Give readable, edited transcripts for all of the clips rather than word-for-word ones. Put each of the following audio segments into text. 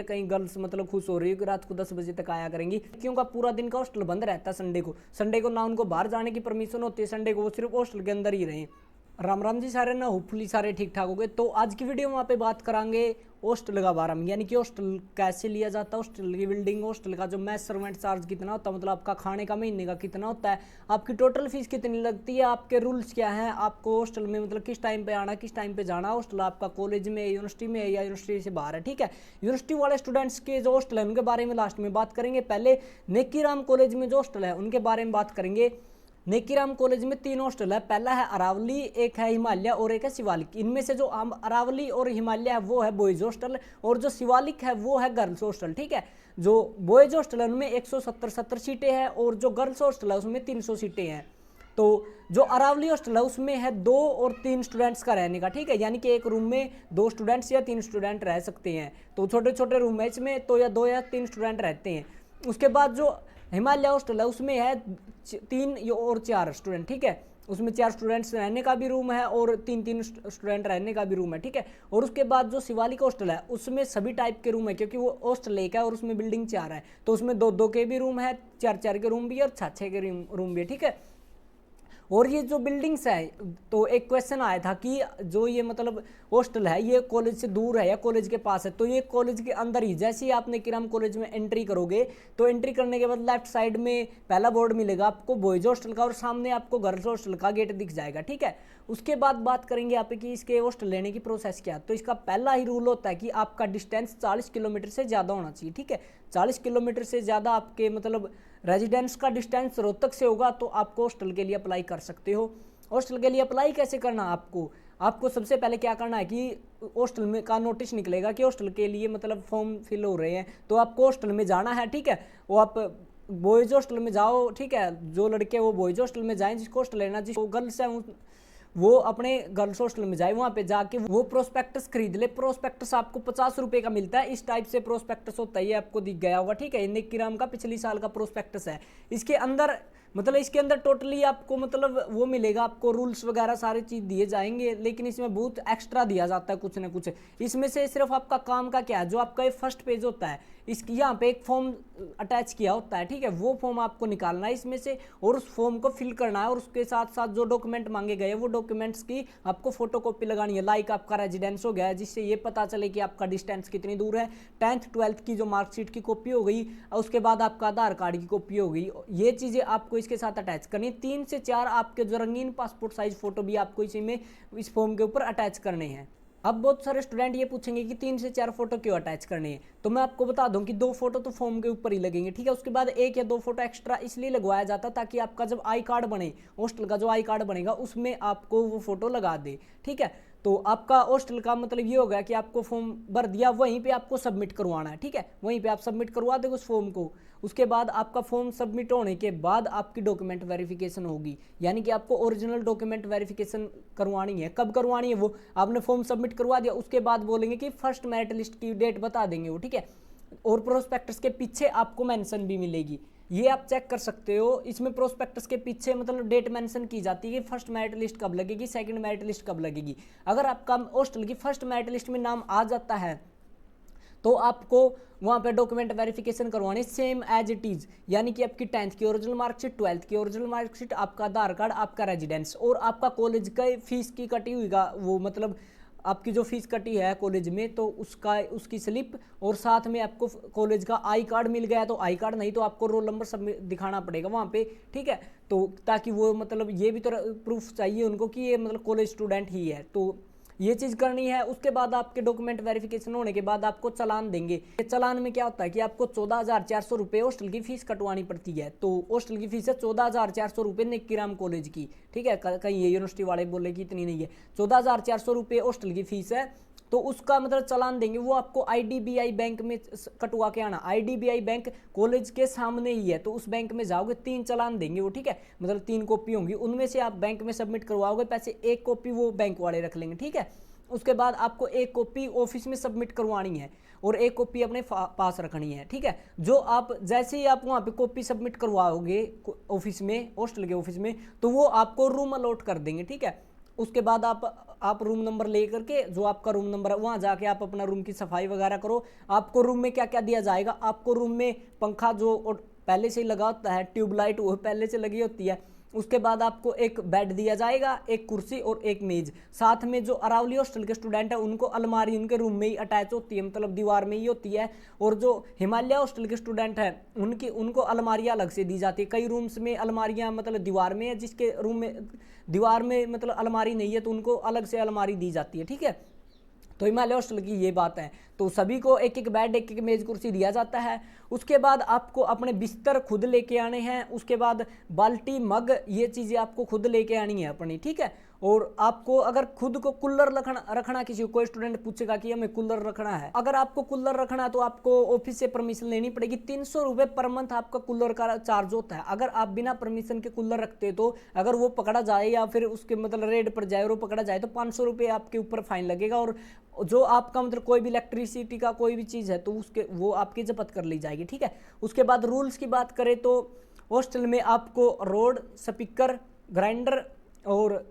कहीं गर्ल्स मतलब खुश हो रही है कि रात को 10 बजे तक आया करेंगी, क्योंकि पूरा दिन का हॉस्टल बंद रहता है संडे को ना उनको बाहर जाने की परमिशन होती है, संडे को वो सिर्फ हॉस्टल के अंदर ही रहे। राम राम जी सारे ना, होपफुली सारे ठीक ठाक हो गए। तो आज की वीडियो में वहाँ पे बात करांगे हॉस्टल का बारे में, यानी कि हॉस्टल कैसे लिया जाता है, हॉस्टल की बिल्डिंग, हॉस्टल का जो मेसरमेंट चार्ज कितना होता है, मतलब आपका खाने का महीने का कितना होता है, आपकी टोटल फीस कितनी लगती है, आपके रूल्स क्या हैं, आपको हॉस्टल में मतलब किस टाइम पे आना, किस टाइम पे जाना, हॉस्टल आपका कॉलेज में, यूनिवर्सिटी में या यूनिवर्सिटी से बाहर है। ठीक है, यूनिवर्सिटी वाले स्टूडेंट्स के जो हॉस्टल है उनके बारे में लास्ट में बात करेंगे। पहले नेकीराम कॉलेज में जो हॉस्टल है उनके बारे में बात करेंगे। नेकीराम कॉलेज में 3 हॉस्टल है, पहला है अरावली, एक है हिमालय और एक है शिवालिक। इनमें से जो अरावली और हिमालय है वो है बॉयज हॉस्टल और जो शिवालिक है वो है गर्ल्स हॉस्टल। ठीक है, जो बॉयज हॉस्टल है उनमें 170 सीटें हैं और जो गर्ल्स हॉस्टल है उसमें 300 सीटें हैं। तो जो अरावली हॉस्टल है उसमें है 2 और 3 स्टूडेंट्स का रहने का। ठीक है, यानी कि एक रूम में 2 स्टूडेंट्स या 3 स्टूडेंट रह सकते हैं। तो छोटे छोटे रूम है इसमें, तो या 2 या 3 स्टूडेंट रहते हैं। उसके बाद जो हिमालय हॉस्टल है उसमें है 3 और 4 स्टूडेंट। ठीक है, उसमें 4 स्टूडेंट्स रहने का भी रूम है और 3 स्टूडेंट रहने का भी रूम है। ठीक है, और उसके बाद जो शिवालिक हॉस्टल है उसमें सभी टाइप के रूम है, क्योंकि वो हॉस्टल एक है और उसमें बिल्डिंग 4 है, तो उसमें 2-2 के भी रूम है, 4-4 के रूम भी है और 6-6 के रूम भी है। ठीक है, और ये जो बिल्डिंग्स है, तो एक क्वेश्चन आया था कि जो ये मतलब हॉस्टल है ये कॉलेज से दूर है या कॉलेज के पास है, तो ये कॉलेज के अंदर ही। जैसे ही आपने किराम कॉलेज में एंट्री करोगे तो एंट्री करने के बाद लेफ्ट साइड में पहला बोर्ड मिलेगा आपको बॉयज हॉस्टल का और सामने आपको गर्ल्स हॉस्टल का गेट दिख जाएगा। ठीक है, उसके बाद बात करेंगे यहाँ पे कि इसके हॉस्टल लेने की प्रोसेस क्या है। तो इसका पहला ही रूल होता है कि आपका डिस्टेंस 40 किलोमीटर से ज़्यादा होना चाहिए। ठीक है, 40 किलोमीटर से ज़्यादा आपके मतलब रेजिडेंस का डिस्टेंस रोहतक से होगा तो आपको हॉस्टल के लिए अप्लाई कर सकते हो। हॉस्टल के लिए अप्लाई कैसे करना, आपको सबसे पहले क्या करना है कि हॉस्टल में का नोटिस निकलेगा कि हॉस्टल के लिए मतलब फॉर्म फिल हो रहे हैं, तो आपको हॉस्टल में जाना है। ठीक है, वो आप बॉयज हॉस्टल में जाओ। ठीक है, जो लड़के वो बॉयज हॉस्टल में जाएं, जिसको हॉस्टल लेना, जिसको गर्ल्स है वो अपने गर्ल्स हॉस्टल में जाए, वहाँ पे जाके वो प्रोस्पेक्टस खरीद ले। प्रोस्पेक्टस आपको 50 रुपये का मिलता है, इस टाइप से प्रोस्पेक्टस होता है, ये आपको दिख गया होगा। ठीक है, नेकीराम का पिछली साल का प्रोस्पेक्टस है। इसके अंदर टोटली आपको मतलब वो मिलेगा, आपको रूल्स वगैरह सारी चीज़ दिए जाएंगे, लेकिन इसमें बहुत एक्स्ट्रा दिया जाता है कुछ ना कुछ। इसमें से सिर्फ आपका काम का क्या है, जो आपका ये फर्स्ट पेज होता है इसकी यहाँ पे एक फॉर्म अटैच किया होता है। ठीक है, वो फॉर्म आपको निकालना है इसमें से और उस फॉर्म को फिल करना है, और उसके साथ साथ जो डॉक्यूमेंट मांगे गए वो डॉक्यूमेंट्स की आपको फोटोकॉपी लगानी है। लाइक आपका रेजिडेंस हो गया है, जिससे ये पता चले कि आपका डिस्टेंस कितनी दूर है, 10th 12th की जो मार्कशीट की कॉपी हो गई, और उसके बाद आपका आधार कार्ड की कॉपी हो गई। ये चीज़ें आपको इसके साथ अटैच करनी। 3 से 4 आपके जो रंगीन पासपोर्ट साइज फोटो भी आपको इसी में इस फॉर्म के ऊपर अटैच करने हैं। अब बहुत सारे स्टूडेंट ये पूछेंगे कि 3 से 4 फोटो क्यों अटैच करनी है, तो मैं आपको बता दूं कि 2 फोटो तो फॉर्म के ऊपर ही लगेंगे। ठीक है, उसके बाद 1 या 2 फोटो एक्स्ट्रा इसलिए लगवाया जाता ताकि आपका जब आई कार्ड बने, हॉस्टल का जो आई कार्ड बनेगा उसमें आपको वो फोटो लगा दे। ठीक है, तो आपका हॉस्टल का मतलब ये होगा कि आपको फॉर्म भर दिया, वहीं पे आपको सबमिट करवाना है। ठीक है, वहीं पे आप सबमिट करवा देंगे उस फॉर्म को। उसके बाद आपका फॉर्म सबमिट होने के बाद आपकी डॉक्यूमेंट वेरिफिकेशन होगी, यानी कि आपको ओरिजिनल डॉक्यूमेंट वेरिफिकेशन करवानी है। कब करवानी है, वो आपने फॉर्म सबमिट करवा दिया उसके बाद बोलेंगे कि फर्स्ट मेरिट लिस्ट की डेट बता देंगे वो। ठीक है, और प्रोस्पेक्टस के पीछे आपको मेंशन भी मिलेगी, ये आप चेक कर सकते हो। इसमें प्रोस्पेक्टस के पीछे मतलब डेट मेंशन की जाती है कि फर्स्ट मेरिट लिस्ट कब लगेगी, सेकंड मेरिट लिस्ट कब लगेगी। अगर आपका हॉस्टल की फर्स्ट मेरिट लिस्ट में नाम आ जाता है तो आपको वहाँ पे डॉक्यूमेंट वेरिफिकेशन करवानी सेम एज इट इज़, यानी कि आपकी 10th की ओरिजिनल मार्कशीट, 12th की ओरिजिनल मार्कशीट, आपका आधार कार्ड, आपका रेजिडेंस और आपका कॉलेज का फीस की कटी हुई का वो मतलब आपकी जो फीस कटी है कॉलेज में तो उसकी स्लिप, और साथ में आपको कॉलेज का आई कार्ड मिल गया तो आई कार्ड, नहीं तो आपको रोल नंबर सब दिखाना पड़ेगा वहाँ पे। ठीक है, तो ताकि वो मतलब ये भी तो प्रूफ चाहिए उनको कि ये मतलब कॉलेज स्टूडेंट ही है, तो ये चीज़ करनी है। उसके बाद आपके डॉक्यूमेंट वेरिफिकेशन होने के बाद आपको चालान देंगे। चालान में क्या होता है कि आपको 14,400 रुपये हॉस्टल की फीस कटवानी पड़ती है। तो हॉस्टल की फीस है 14,400 रुपये नेकीराम कॉलेज की। ठीक है, कहीं ये यूनिवर्सिटी वाले बोले कि इतनी नहीं है, 14,400 रुपये हॉस्टल की फीस है। तो उसका मतलब चालान देंगे, वो आपको आईडीबीआई बैंक में कटवा के आना। आईडीबीआई बैंक कॉलेज के सामने ही है, तो उस बैंक में जाओगे 3 चालान देंगे वो। ठीक है, मतलब 3 कॉपी होंगी, उनमें से आप बैंक में सबमिट करवाओगे, पैसे 1 कॉपी वो बैंक वाले रख लेंगे। ठीक है, उसके बाद आपको 1 कॉपी ऑफिस में सबमिट करवानी है और 1 कॉपी अपने पास रखनी है। ठीक है, जो आप जैसे ही आप वहाँ पे कॉपी सबमिट करवाओगे ऑफिस में, हॉस्टल के ऑफिस में, तो वो आपको रूम अलॉट कर देंगे। ठीक है, उसके बाद आप रूम नंबर ले करके, जो आपका रूम नंबर है वहाँ जाके आप अपना रूम की सफाई वगैरह करो। आपको रूम में क्या क्या दिया जाएगा, आपको रूम में पंखा जो पहले से ही लगा होता है, ट्यूबलाइट वो पहले से लगी होती है। उसके बाद आपको एक बेड दिया जाएगा, एक कुर्सी और एक मेज। साथ में जो अरावली हॉस्टल के स्टूडेंट है उनको अलमारी उनके रूम में ही अटैच होती है, मतलब दीवार में ही होती है। और जो हिमालय हॉस्टल के स्टूडेंट है उनको अलमारियां अलग से दी जाती है। कई रूम्स में अलमारियां मतलब दीवार में है, जिसके रूम में दीवार में मतलब अलमारी नहीं है तो उनको अलग से अलमारी दी जाती है, ठीक है। तो हिमालय हॉस्टल की ये बात है। तो सभी को एक एक बेड, एक एक मेज कुर्सी दिया जाता है। उसके बाद आपको अपने बिस्तर खुद लेके आने हैं। उसके बाद बाल्टी, मग, ये चीज़ें आपको खुद लेके आनी है अपनी, ठीक है। और आपको अगर खुद को कूलर रखना किसी को, कोई स्टूडेंट पूछेगा कि हमें कूलर रखना है, अगर आपको कूलर रखना है तो आपको ऑफिस से परमिशन लेनी पड़ेगी। 300 रुपये पर मंथ आपका कूलर का चार्ज होता है। अगर आप बिना परमिशन के कूलर रखते तो अगर वो पकड़ा जाए या फिर उसके मतलब रेड पर जाए और वो पकड़ा जाए तो 500 रुपये आपके ऊपर फाइन लगेगा। और जो आपका मतलब कोई भी इलेक्ट्रिसिटी का कोई भी चीज़ है तो उसके वो आपकी जब्त कर ली जाएगी, ठीक है। उसके बाद रूल्स की बात करें तो हॉस्टल में आपको रोड, स्पीकर, ग्राइंडर और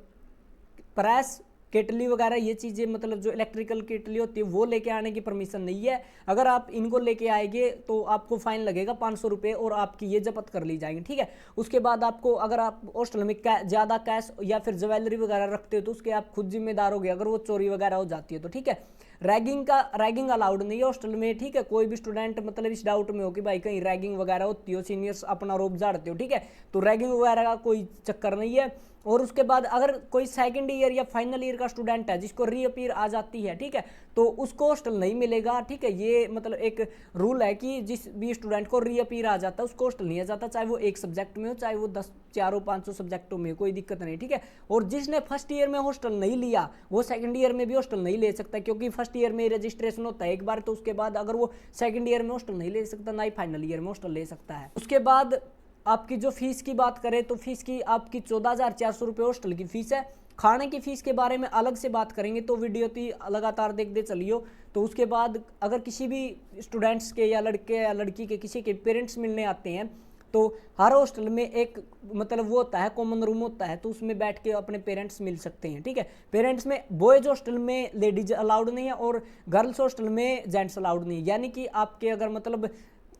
प्रेस, केटली वगैरह ये चीज़ें मतलब जो इलेक्ट्रिकल केटली होती है वो लेके आने की परमिशन नहीं है। अगर आप इनको लेके आएंगे तो आपको फाइन लगेगा 500 रुपये और आपकी ये जब्त कर ली जाएगी, ठीक है। उसके बाद आपको अगर आप हॉस्टल में ज़्यादा कैश या फिर ज्वेलरी वगैरह रखते हो तो उसके आप खुद जिम्मेदार होगे अगर वो चोरी वगैरह हो जाती है तो, ठीक है। रैगिंग अलाउड नहीं है हॉस्टल में, ठीक है। कोई भी स्टूडेंट मतलब इस डाउट में हो कि भाई कहीं रैगिंग वगैरह होती हो, सीनियर्स अपना रोब झाड़ते हो, ठीक है, तो रैगिंग वगैरह का कोई चक्कर नहीं है। और उसके बाद अगर कोई सेकंड ईयर या फाइनल ईयर का स्टूडेंट है जिसको रीअपीयर आ जाती है, ठीक है, तो उसको हॉस्टल नहीं मिलेगा, ठीक है। ये मतलब एक रूल है कि जिस भी स्टूडेंट को रीअपीयर आ जाता है उसको हॉस्टल नहीं आ जाता, चाहे वो एक सब्जेक्ट में हो, चाहे वो 10, 400, 500 सब्जेक्टों में, कोई दिक्कत नहीं, ठीक है। और जिसने फर्स्ट ईयर में हॉस्टल नहीं लिया वो सेकंड ईयर में भी हॉस्टल नहीं ले सकता, क्योंकि फर्स्ट ईयर में रजिस्ट्रेशन होता है एक बार, तो उसके बाद अगर वो सेकंड ईयर में हॉस्टल नहीं ले सकता, ना ही फाइनल ईयर में हॉस्टल ले सकता है। उसके बाद आपकी जो फीस की बात करें तो फीस की आपकी 14,400 रुपये हॉस्टल की फीस है। खाने की फीस के बारे में अलग से बात करेंगे तो वीडियो तो लगातार देखते चलियो। तो उसके बाद अगर किसी भी स्टूडेंट्स के या लड़के या लड़की के किसी के पेरेंट्स मिलने आते हैं तो हर हॉस्टल में एक मतलब वो होता है, कॉमन रूम होता है, तो उसमें बैठ के अपने पेरेंट्स मिल सकते हैं, ठीक है। पेरेंट्स में बॉयज हॉस्टल में लेडीज अलाउड नहीं है और गर्ल्स हॉस्टल में जेंट्स अलाउड नहीं है। यानी कि आपके अगर मतलब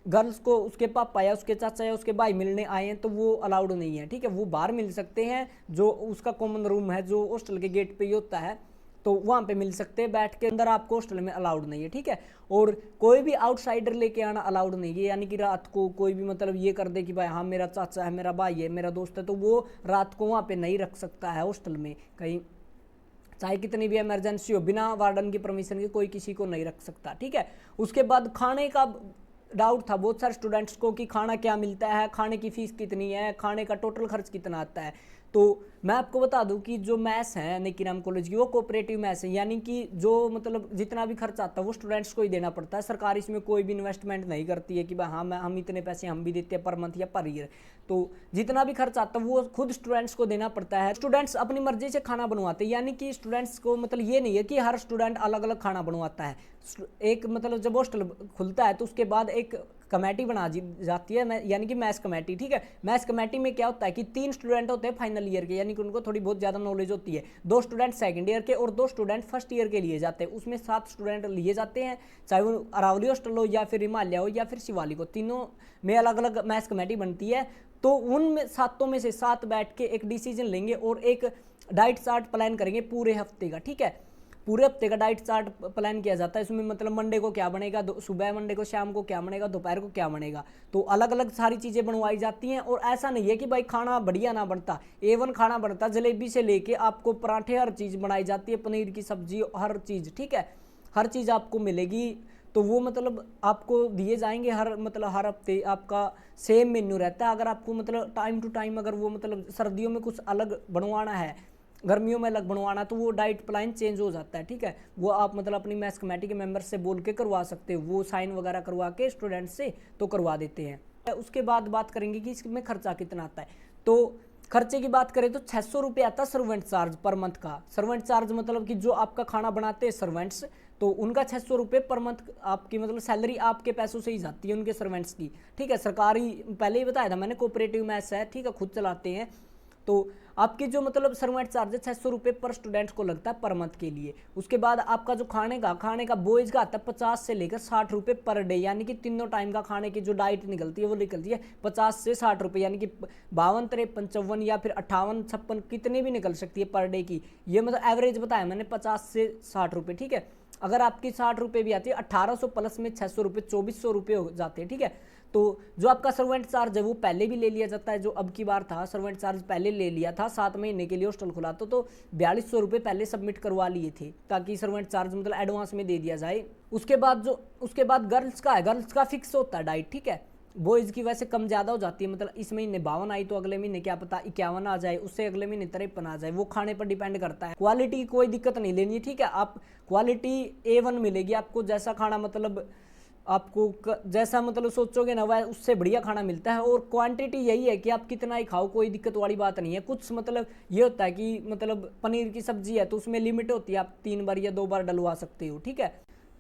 गर्ल्स को उसके पापा या उसके चाचा या उसके भाई मिलने आए हैं तो वो अलाउड नहीं है, ठीक है। वो बाहर मिल सकते हैं, जो उसका कॉमन रूम है जो हॉस्टल के गेट पे ही होता है, तो वहाँ पे मिल सकते हैं बैठ के, अंदर आपको हॉस्टल में अलाउड नहीं है, ठीक है। और कोई भी आउटसाइडर लेके आना अलाउड नहीं है। यानी कि रात को कोई भी मतलब ये कर दे कि भाई हाँ मेरा चाचा है, मेरा भाई है, मेरा दोस्त है, तो वो रात को वहाँ पे नहीं रख सकता है हॉस्टल में कहीं, चाहे कितनी भी इमरजेंसी हो, बिना वार्डन की परमिशन के कोई किसी को नहीं रख सकता, ठीक है। उसके बाद खाने का डाउट था बहुत सारे स्टूडेंट्स को कि खाना क्या मिलता है, खाने की फीस कितनी है, खाने का टोटल खर्च कितना आता है। तो मैं आपको बता दूं कि जो मैस है निकिराम कॉलेज की वो कोऑपरेटिव मैस है, यानी कि जो मतलब जितना भी खर्च आता है वो स्टूडेंट्स को ही देना पड़ता है। सरकार इसमें कोई भी इन्वेस्टमेंट नहीं करती है कि भाई हाँ हम इतने पैसे हम भी देते हैं पर मंथ या पर ईयर। तो जितना भी खर्च आता है वो खुद स्टूडेंट्स को देना पड़ता है। स्टूडेंट्स अपनी मर्जी से खाना बनवाते हैं, यानी कि स्टूडेंट्स को मतलब ये नहीं है कि हर स्टूडेंट अलग अलग खाना बनवाता है। एक मतलब जब हॉस्टल खुलता है तो उसके बाद एक कमेटी बना जाती है, यानी कि मैथ्स कमेटी, ठीक है। मैथ्स कमेटी में क्या होता है कि 3 स्टूडेंट होते हैं फाइनल ईयर के, यानी कि उनको थोड़ी बहुत ज़्यादा नॉलेज होती है। 2 स्टूडेंट सेकंड ईयर के और 2 स्टूडेंट फर्स्ट ईयर के लिए जाते हैं। उसमें 7 स्टूडेंट लिए जाते हैं, चाहे वो अरावली हॉस्टल हो या फिर हिमालय हो या फिर शिवालिक हो, तीनों में अलग अलग मैथ्स कमेटी बनती है। तो उन 7 में से 7 बैठ के एक डिसीजन लेंगे और एक डाइट चार्ट प्लान करेंगे पूरे हफ्ते का, ठीक है। पूरे हफ्ते का डाइट चार्ट प्लान किया जाता है। इसमें मतलब मंडे को क्या बनेगा, सुबह मंडे को शाम को क्या बनेगा, दोपहर को क्या बनेगा, तो अलग अलग सारी चीज़ें बनवाई जाती हैं। और ऐसा नहीं है कि भाई खाना बढ़िया ना बनता, A1 खाना बनता, जलेबी से लेके आपको पराठे हर चीज़ बनाई जाती है, पनीर की सब्जी हर चीज़, ठीक है, हर चीज़ आपको मिलेगी। तो वो मतलब आपको दिए जाएंगे हर हफ्ते आपका सेम मेन्यू रहता है। अगर आपको मतलब टाइम टू टाइम अगर वो मतलब सर्दियों में कुछ अलग बनवाना है, गर्मियों में अलग बनवाना, तो वो डाइट प्लान चेंज हो जाता है, ठीक है। वो आप मतलब अपनी मैथ्स कमेटी के मेंबर से बोल के करवा सकते हो, वो साइन वगैरह करवा के स्टूडेंट से तो करवा देते हैं। उसके बाद बात करेंगे कि इसमें खर्चा कितना आता है। तो खर्चे की बात करें तो 600 रुपये आता है सर्वेंट चार्ज पर मंथ का। सर्वेंट चार्ज मतलब कि जो आपका खाना बनाते हैं सर्वेंट्स, तो उनका 600 रुपये पर मंथ आपकी मतलब सैलरी आपके पैसों से ही जाती है उनके सर्वेंट्स की, ठीक है। सरकारी पहले ही बताया था मैंने, कोऑपरेटिव मैस है, ठीक है, खुद चलाते हैं। तो आपकी जो मतलब सर्वेंट चार्ज है 600 रुपये पर स्टूडेंट को लगता है पर मंथ के लिए। उसके बाद आपका जो खाने का बॉयज़ का आता है 50 से लेकर 60 रुपये पर डे, यानी कि तीनों टाइम का खाने की जो डाइट निकलती है वो निकलती है 50 से 60 रुपये, यानी कि 52, 53, 54 या फिर 58, 56 कितनी भी निकल सकती है पर डे की। ये मतलब एवरेज बताया मैंने 50 से 60 रुपये, ठीक है। अगर आपकी 60 रुपये भी आती है 1800 प्लस में 600 रुपये 2400 रुपये हो जाते हैं, ठीक है। तो जो आपका सर्वेंट चार्ज है वो पहले भी ले लिया जाता है, जो अब की बार था सर्वेंट चार्ज पहले ले लिया था 7 महीने के लिए हॉस्टल खुला तो 4200 रुपये पहले सबमिट करवा लिए थे ताकि सर्वेंट चार्ज मतलब एडवांस में दे दिया जाए। उसके बाद गर्ल्स का है, गर्ल्स का फिक्स होता है डाइट, ठीक है। बॉयज़ की वैसे कम ज़्यादा हो जाती है, मतलब इस महीने 52 आई तो अगले महीने क्या पता 51 आ जाए, उससे अगले महीने 53 आ जाए, वो खाने पर डिपेंड करता है। क्वालिटी की कोई दिक्कत नहीं लेनी, ठीक है। आप क्वालिटी A1 मिलेगी आपको, जैसा खाना मतलब आपको जैसा मतलब सोचोगे ना वह उससे बढ़िया खाना मिलता है। और क्वांटिटी यही है कि आप कितना ही खाओ, कोई दिक्कत वाली बात नहीं है। कुछ मतलब ये होता है कि मतलब पनीर की सब्जी है तो उसमें लिमिट होती है, आप 3 बार या 2 बार डलवा सकते हो, ठीक है।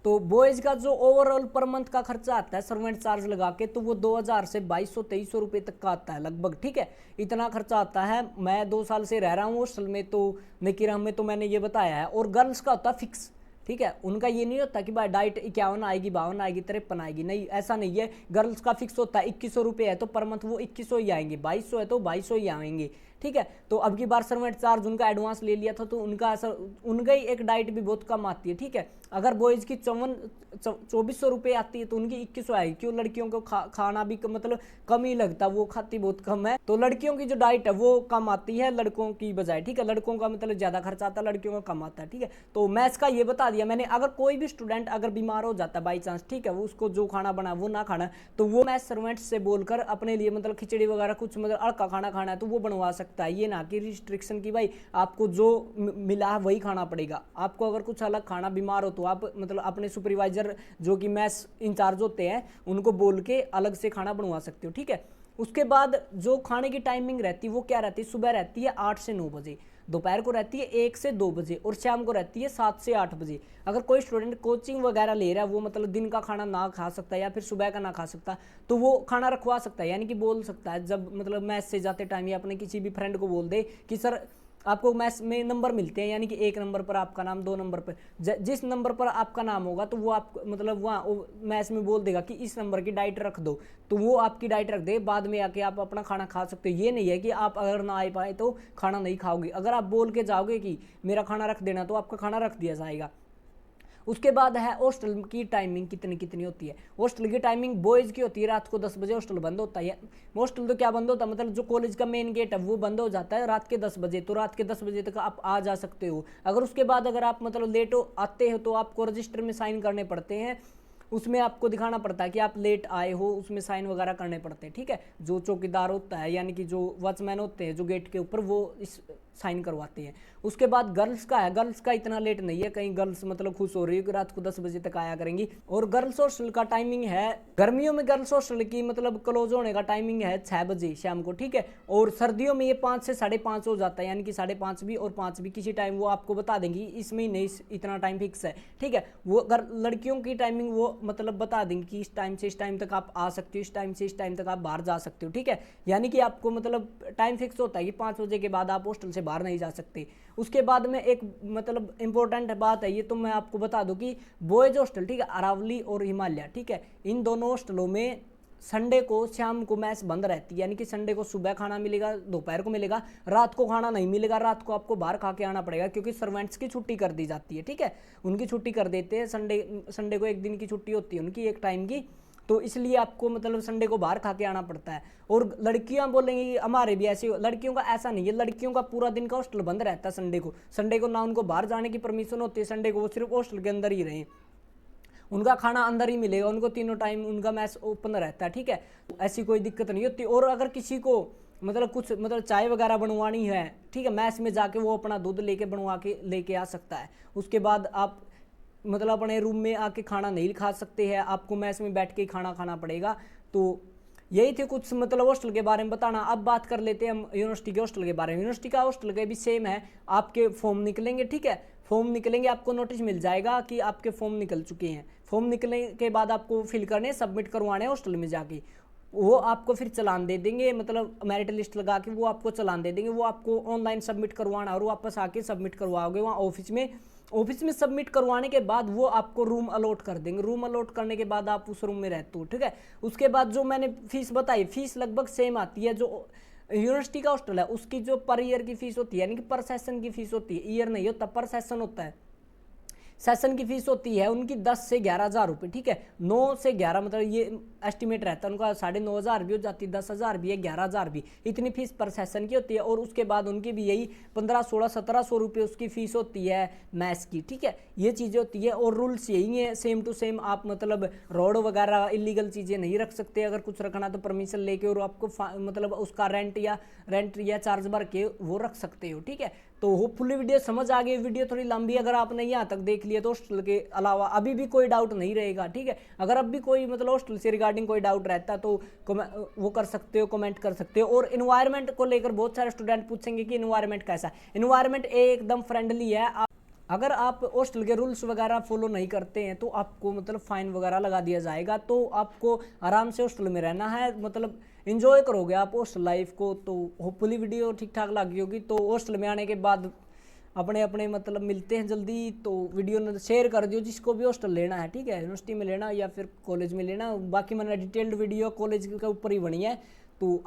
तो बॉयज़ का जो ओवरऑल पर मंथ का खर्चा आता है सर्वेंट चार्ज लगा के तो वो 2000 से 2200-2300 रुपये तक का आता है लगभग, ठीक है। इतना खर्चा आता है। मैं 2 साल से रह रहा हूँ हॉस्टल में तो निकिराम में, तो मैंने ये बताया है। और गर्ल्स का होता है फिक्स, ठीक है। उनका ये नहीं होता कि भाई डाइट 51 आएगी, 52 आएगी, 53 आएगी, नहीं ऐसा नहीं है। गर्ल्स का फिक्स होता है 2100 रुपये है तो पर मंथ वो 2100 ही आएंगे, 2200 है तो 2200 ही आएंगे, ठीक है। तो अब की बार सर्वेंट चार्ज उनका एडवांस ले लिया था तो उनका ऐसा उनका ही एक डाइट भी बहुत कम आती है, ठीक है। अगर बॉयज़ की 2400 रुपये आती है तो उनकी 2100 आएगी। क्यों? लड़कियों को खाना भी मतलब कम ही लगता, वो खाती बहुत कम है, तो लड़कियों की जो डाइट है वो कम आती है लड़कों की बजाय, ठीक है। लड़कों का मतलब ज़्यादा खर्चा आता है, लड़कियों का कम आता है, ठीक है। तो मैं इसका ये बता दिया मैंने। अगर कोई भी स्टूडेंट अगर बीमार हो जाता है बाई चांस, ठीक है, वो उसको जो खाना बना वो ना खाना, तो वो मैं सर्वेंट्स से बोलकर अपने लिए मतलब खिचड़ी वगैरह कुछ मतलब हल्का खाना खाना है तो वो बनवा सकता है। ये ना कि रिस्ट्रिक्शन की भाई आपको जो मिला है वही खाना पड़ेगा। आपको अगर कुछ अलग खाना, बीमार हो तो आप मतलब अपने सुपरवाइजर जो कि मैस इंचार्ज होते हैं उनको बोल के अलग से खाना बनवा सकते हो, ठीक है। उसके बाद जो खाने की टाइमिंग रहती है वो क्या रहती है? सुबह रहती है 8 से 9 बजे, दोपहर को रहती है 1 से 2 बजे और शाम को रहती है 7 से 8 बजे। अगर कोई स्टूडेंट कोचिंग वगैरह ले रहा है, वो मतलब दिन का खाना ना खा सकता या फिर सुबह का ना खा सकता, तो वो खाना रखवा सकता है, यानी कि बोल सकता है जब मतलब मैस से जाते टाइम या अपने किसी भी फ्रेंड को बोल दे कि सर आपको मैस में नंबर मिलते हैं, यानी कि 1 नंबर पर आपका नाम, 2 नंबर पर जिस नंबर पर आपका नाम होगा तो वो आप मतलब वहाँ मैस में बोल देगा कि इस नंबर की डाइट रख दो, तो वो आपकी डाइट रख दे, बाद में आके आप अपना खाना खा सकते हो। ये नहीं है कि आप अगर ना आ पाए तो खाना नहीं खाओगे। अगर आप बोल के जाओगे कि मेरा खाना रख देना तो आपका खाना रख दिया जाएगा। उसके बाद है हॉस्टल की टाइमिंग कितनी कितनी होती है। हॉस्टल की टाइमिंग बॉयज़ की होती है रात को 10 बजे हॉस्टल बंद होता है। हॉस्टल तो क्या बंद होता है, मतलब जो कॉलेज का मेन गेट है वो बंद हो जाता है रात के 10 बजे, तो रात के 10 बजे तक आप आ जा सकते हो। अगर उसके बाद अगर आप मतलब लेट आते हो तो आपको रजिस्टर में साइन करने पड़ते हैं, उसमें आपको दिखाना पड़ता है कि आप लेट आए हो, उसमें साइन वगैरह करने पड़ते हैं, ठीक है। जो चौकीदार होता है यानी कि जो वॉचमैन होते हैं जो गेट के ऊपर, वो इस साइन करवाते हैं। उसके बाद गर्ल्स का है, गर्ल्स का इतना लेट नहीं है, कहीं गर्ल्स मतलब खुश हो रही है कि रात को 10 बजे तक आया करेंगी। और गर्ल्स हॉस्टल का टाइमिंग है, गर्मियों में गर्ल्स हॉस्टल की मतलब क्लोज होने का टाइमिंग है 6 बजे शाम को, ठीक है। और सर्दियों में ये 5 से 5:30 हो जाता है, यानी कि 5:30 भी और 5 भी किसी टाइम वो आपको बता देंगी इस महीने इतना टाइम फिक्स है, ठीक है। वो अगर लड़कियों की टाइमिंग वो मतलब बता देंगे कि इस टाइम से इस टाइम तक आप आ सकते हो, इस टाइम से इस टाइम तक आप बाहर जा सकते हो, ठीक है। यानी कि आपको मतलब टाइम फिक्स होता है कि 5 बजे के बाद आप हॉस्टल से बाहर नहीं जा सकते। उसके बाद में एक मतलब इंपॉर्टेंट बात है, ये तो मैं आपको बता दूं कि बॉयज हॉस्टल, ठीक है, अरावली और हिमालय, ठीक है, इन दोनों हॉस्टलों में संडे को शाम को मैस बंद रहती है, यानी कि संडे को सुबह खाना मिलेगा, दोपहर को मिलेगा, रात को खाना नहीं मिलेगा। रात को आपको बाहर खा के आना पड़ेगा क्योंकि सर्वेंट्स की छुट्टी कर दी जाती है, ठीक है, उनकी छुट्टी कर देते हैं। संडे को एक दिन की छुट्टी होती है उनकी, एक टाइम की, तो इसलिए आपको मतलब संडे को बाहर खा के आना पड़ता है। और लड़कियां बोलेंगी हमारे भी ऐसे, लड़कियों का ऐसा नहीं है, लड़कियों का पूरा दिन का हॉस्टल बंद रहता है संडे को ना उनको बाहर जाने की परमिशन होती है, संडे को वो सिर्फ हॉस्टल के अंदर ही रहें, उनका खाना अंदर ही मिलेगा, उनको तीनों टाइम उनका मैस ओपन रहता है, ठीक है, ऐसी कोई दिक्कत नहीं होती। और अगर किसी को मतलब कुछ मतलब चाय वगैरह बनवानी है, ठीक है, मैस में जाके वो अपना दूध लेके बनवा के लेके आ सकता है। उसके बाद आप मतलब अपने रूम में आके खाना नहीं खा सकते हैं, आपको मैस में बैठ के खाना खाना पड़ेगा। तो यही थे कुछ मतलब हॉस्टल के बारे में बताना। अब बात कर लेते हैं हम यूनिवर्सिटी के हॉस्टल के बारे में। यूनिवर्सिटी का हॉस्टल के भी सेम है, आपके फॉर्म निकलेंगे, ठीक है, फॉर्म निकलेंगे, आपको नोटिस मिल जाएगा कि आपके फॉर्म निकल चुके हैं। फॉर्म निकलने के बाद आपको फिल करने, सबमिट करवाने हॉस्टल में जाके। वो आपको फिर चालान दे देंगे, मतलब मेरिट लिस्ट लगा के वो आपको चालान दे देंगे। वो आपको ऑनलाइन सबमिट करवाना और वापस आके सबमिट करवाओगे वहाँ ऑफिस में सबमिट करवाने के बाद वो आपको रूम अलॉट कर देंगे। रूम अलॉट करने के बाद आप उस रूम में रहते हो, ठीक है। उसके बाद जो मैंने फीस बताई, फीस लगभग सेम आती है। जो यूनिवर्सिटी का हॉस्टल है उसकी जो पर ईयर की फीस होती है, यानी कि पर सेशन की फीस होती है, ईयर नहीं होता, पर सेशन होता है। सेशन की फीस होती है उनकी 10 से 11,000 रुपये, ठीक है। 9 से 11 मतलब ये एस्टिमेट रहता है उनका, 9,500 भी हो जाती है, 10,000 भी है, 11,000 भी, इतनी फीस पर सेशन की होती है। और उसके बाद उनकी भी यही 15, 16, 1700 रुपये उसकी फीस होती है मैथ्स की, ठीक है। ये चीज़ें होती है और रूल्स यही है सेम टू सेम। आप मतलब रोड वगैरह इलीगल चीज़ें नहीं रख सकते, अगर कुछ रखना तो परमिशन लेके, और आपको मतलब उसका रेंट या चार्ज भर के वो रख सकते हो, ठीक है। तो होपफुली वीडियो समझ आ गई। वीडियो थोड़ी लंबी, अगर आपने यहाँ तक देख लिया तो हॉस्टल के अलावा अभी भी कोई डाउट नहीं रहेगा, ठीक है। अगर अब भी कोई मतलब हॉस्टल से रिगार्डिंग कोई डाउट रहता है तो वो कर सकते हो, कमेंट कर सकते हो। और इन्वायरमेंट को लेकर बहुत सारे स्टूडेंट पूछेंगे कि इन्वायरमेंट कैसा है। इन्वायरमेंट एकदम फ्रेंडली है। अगर आप हॉस्टल के रूल्स वगैरह फॉलो नहीं करते हैं तो आपको मतलब फाइन वगैरह लगा दिया जाएगा। तो आपको आराम से हॉस्टल में रहना है, मतलब इंजॉय करोगे आप हॉस्टल लाइफ को। तो होपफुली वीडियो ठीक ठाक लगी होगी। तो हॉस्टल में आने के बाद अपने अपने मतलब मिलते हैं जल्दी। तो वीडियो शेयर कर दियो जिसको भी हॉस्टल लेना है, ठीक है। यूनिवर्सिटी में लेना या फिर कॉलेज में लेना, बाकी मैंने डिटेल्ड वीडियो कॉलेज के ऊपर ही बनी है। तो